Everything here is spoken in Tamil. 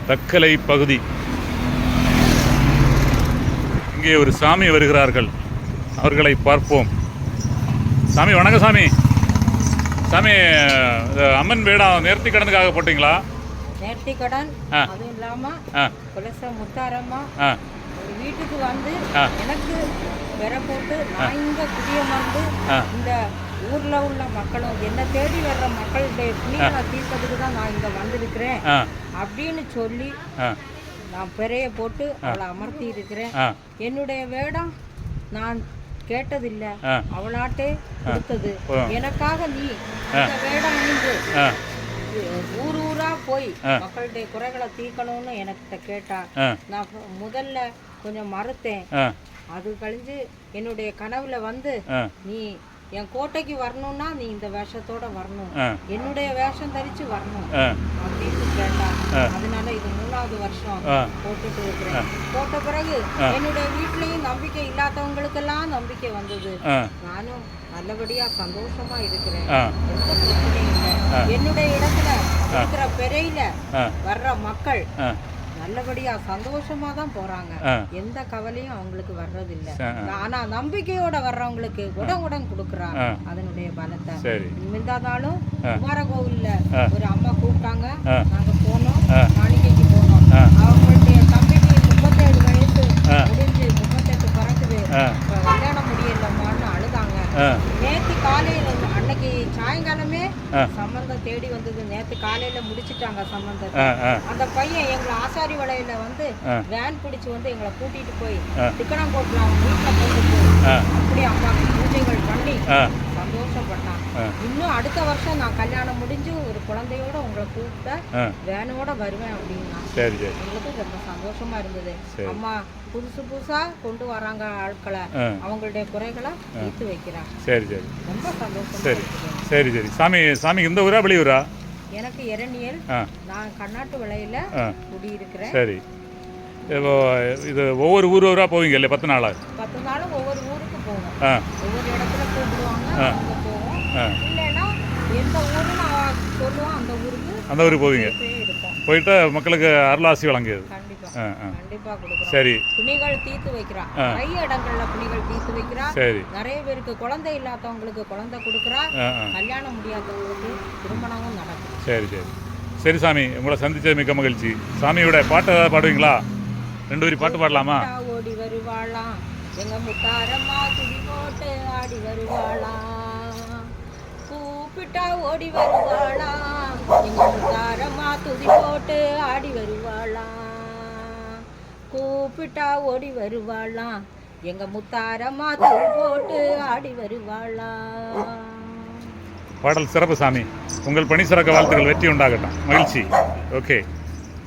தக்கலை பகுதி. இங்கே ஒரு சாமி வருகிறார்கள், அவர்களை பார்ப்போம். சாமி வணக்கம். சாமி சாமி அம்மன் வேடம் நேர்த்தி கடனுக்காக போட்டிங்களா? நேர்த்தி கடன், அதுவும் இல்லாமல் குலச முத்தாரம்மா ஒரு வீட்டுக்கு வந்து எனக்கு விர போட்டு நான் இங்கே குடியமர்ந்து இந்த ஊரில் உள்ள மக்களும் என்னை தேடி வர்ற மக்களுடைய புண்ணியங்களை தீர்ப்பதுக்கு தான் நான் இங்கே வந்திருக்கிறேன் அப்படின்னு சொல்லி நான் பெறைய போட்டு அவளை அமர்த்தி இருக்கிறேன். என்னுடைய வேடம் நான் கேட்டதில்லை, அவளாட்டே கொடுத்தது. எனக்காக நீ இந்த வேடம் அணிந்து ஊர் ஊரா போய் மக்களுடைய குறைகளை தீர்க்கணும்னு என்கிட்ட கேட்டா நான் முதல்ல கொஞ்சம் மறுத்தேன். அது கழிஞ்சு என்னுடைய கனவுல வந்து நீ என் கோட்டைக்கு வரணும்னா நீ இந்த வேஷத்தோட வரணும், என்னுடைய வேஷம் தரிச்சு வரணும் அப்படின்னு கேட்டா. அதனால இது 3வது வருஷம் போட்டுட்டு இருக்கிறேன். போட்ட பிறகு என்னுடைய வீட்லயும் நம்பிக்கை இல்லாதவங்களுக்கெல்லாம் நம்பிக்கை வந்தது. நானும் நல்லபடியா சந்தோஷமா இருக்கிறேன், எந்த பிரச்சனையும் இல்லை. என்னுடைய இடத்துல இருக்கிற பெறையில வர்ற மக்கள் நல்லபடியா சந்தோஷமா தான் போறாங்க, எந்த கவலையும் அவங்களுக்கு வர்றதில்லை. ஆனா நம்பிக்கையோட வர்றவங்களுக்கு உடன் கொடுக்குறாங்க அதனுடைய பலத்தை. இருந்தாலும் குமார கோவில்ல ஒரு அம்மா கூப்பிட்டாங்க, நாங்க போனோம், காணிக்கைக்கு போனோம். அவங்களுடைய தம்பிக்கு 37 வயசு முடிஞ்சு 38 பிறக்குது, கல்யாணம் முடியலம்மான்னு அழுதாங்க. நேற்று காலையில அன்னைக்கு சாயங்காலமே சம்பந்தம் தேடி வந்தது. நேற்று காலையில முடிச்சுட்டாங்க சம்பந்தத்தை. அந்த பையன் எங்களை ஆசாரி வளையில வந்து வேன் பிடிச்சு வந்து எங்களை கூட்டிட்டு போய் திக்கணம் போட்டுலாம் அவங்க வீட்டுல கொண்டு போய் அப்படி அம்மாவுக்கு பூஜைகள் பண்ணி சந்தோஷப்பட்டான். இன்னும் அடுத்த வருஷம் நான் கல்யாணம் முடிஞ்சு ஒரு குழந்தையோட உங்களை கூப்பிட்ட வேனோட வருவேன் அப்படின்னா எங்களுக்கு ரொம்ப சந்தோஷமா இருந்தது. அம்மா புதுசா கொண்டு வராங்க ஆட்களை, அவங்களுடைய குறைகளை தீர்த்து வைக்கிறாங்க. ரொம்ப சந்தோஷம். சரி. சாமி இந்த ஊரா வெளியூரா? எனக்கு இரணியல், நான் கண்ணாட்டு விளையில குடியிருக்கிறேன். சரி. இது ஒவ்வொரு ஊரா போவீங்க இல்லையா? 10 நாளா? 10 நாளும் ஒவ்வொரு ஊருக்கு போவோம், ஒவ்வொரு இடத்துல கூப்பிடுவாங்க, அங்கே போவோம். இல்லைன்னா எந்த ஊருன்னு சொல்லுவோம் அந்த ஊருக்கு போவீங்க. போயிட்டு மக்களுக்கு அருளாசி வழங்கியது. கண்டிப்பா கொடுக்குறோம். சரி. துணிகள் தீர்த்து வைக்கிறா, நிறைய இடங்கள்ல துணிகள் தீர்த்து வைக்கிறா. நிறைய பேருக்கு குழந்தை இல்லாதவங்களுக்கு குழந்தை கொடுக்குறா, கல்யாணம் முடியாதவங்களுக்கு திருமணமும் நடக்கும். சரி சாமி, உங்களை சந்திச்சது மிக்க மகிழ்ச்சி. சாமியோட பாட்டு ஏதாவது பாடுவீங்களா? 2 வரி பாட்டு பாடலாமா? ஓடி வருவாளாம் எங்க முத்தாரம்மா, துடி போட்டு ஆடி வருவாளாம், கூப்பிட்டா ஓடி வருவாளாம் எங்க முத்தாரம்மா, துதி போட்டு ஆடி வருவாளாம், கூப்பிட்டா ஓடி வருவாளாம் எங்க முத்தாரம்மா, துதி போட்டு ஆடி வருவாளாம். பாடல் சிறப்பு சாமி. உங்கள் பணி சிறக்க வாழ்த்துக்கள், வெற்றி உண்டாகட்டும். மகிழ்ச்சி. ஓகே.